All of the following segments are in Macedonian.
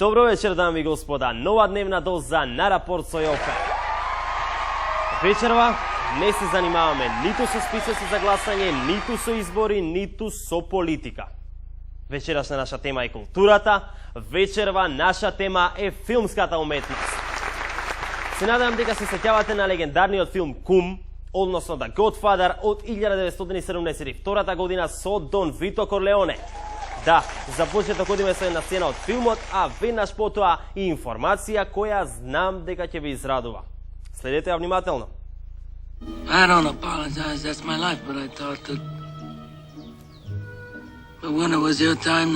Dobro večer, dami i gospoda. Nova dnevna doza na Рапорт со Јовка. Вечерва не се занимаваме ниту со списоци за гласање, ниту со избори, ниту со политика. Вечерашна наша тема е културата, вечерва наша тема е филмската уметност. Се надевам дека се сеќавате на легендарниот филм Кум, односно The Godfather од 1972 година со Дон Вито Корлеоне. Да, започнетокот има со една сцена од филмот, а веднаш потоа и информација која знам дека ќе ви израдува. Следете ја внимателно. I don't apologize, that's my life, but I thought that when it was your time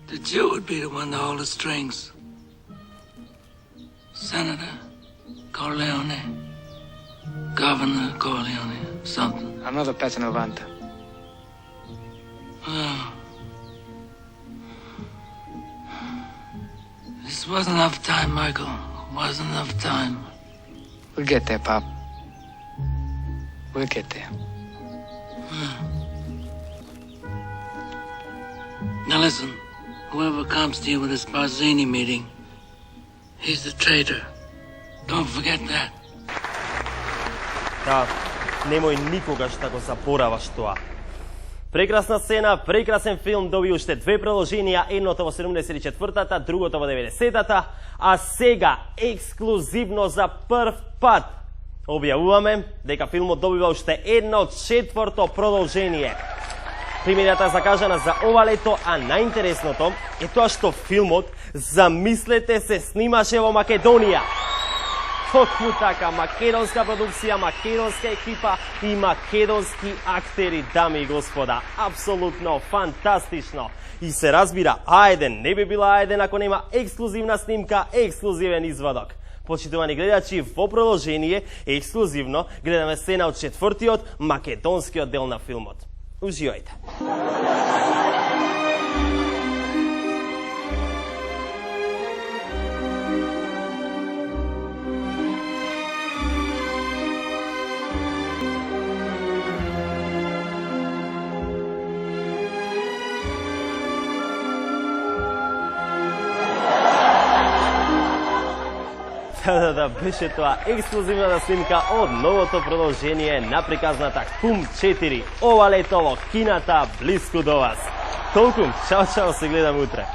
that you would be the one to hold the strings. Senator Corleone, Governor Corleone, something. Another Petra Novanta. Oh. This wasn't enough time, Michael. Wasn't enough time. We'll get there, Pop. We'll get there. Now listen, whoever comes to you with this Barzini meeting, he's the traitor. Don't forget that. Да, немој никогаш да го забораваш тоа. Прекрасна сцена, прекрасен филм, доби уште две продолженија, едното во 74-та, другото во 90-та, а сега ексклузивно за прв пат објавуваме дека филмот добива уште едно четврто продолжение. Премиерата е закажана за ова лето, а најинтересното е тоа што филмот, замислете, се снимаше во Македонија. Токму така, македонска продукција, македонска екипа и македонски актери, дами и господа. Апсолутно фантастично. И се разбира, ајде, не би била ајде ако нема ексклузивна снимка, ексклузивен извадок. Почитувани гледачи, во продолжение, ексклузивно, гледаме сцена од четвртиот македонскиот дел на филмот. Уживајте. Да, беше тоа ексклузивната снимка од новото продолжение на приказната Кум 4, ова лето во кината блиску до вас. Толку, чао, се гледам утре.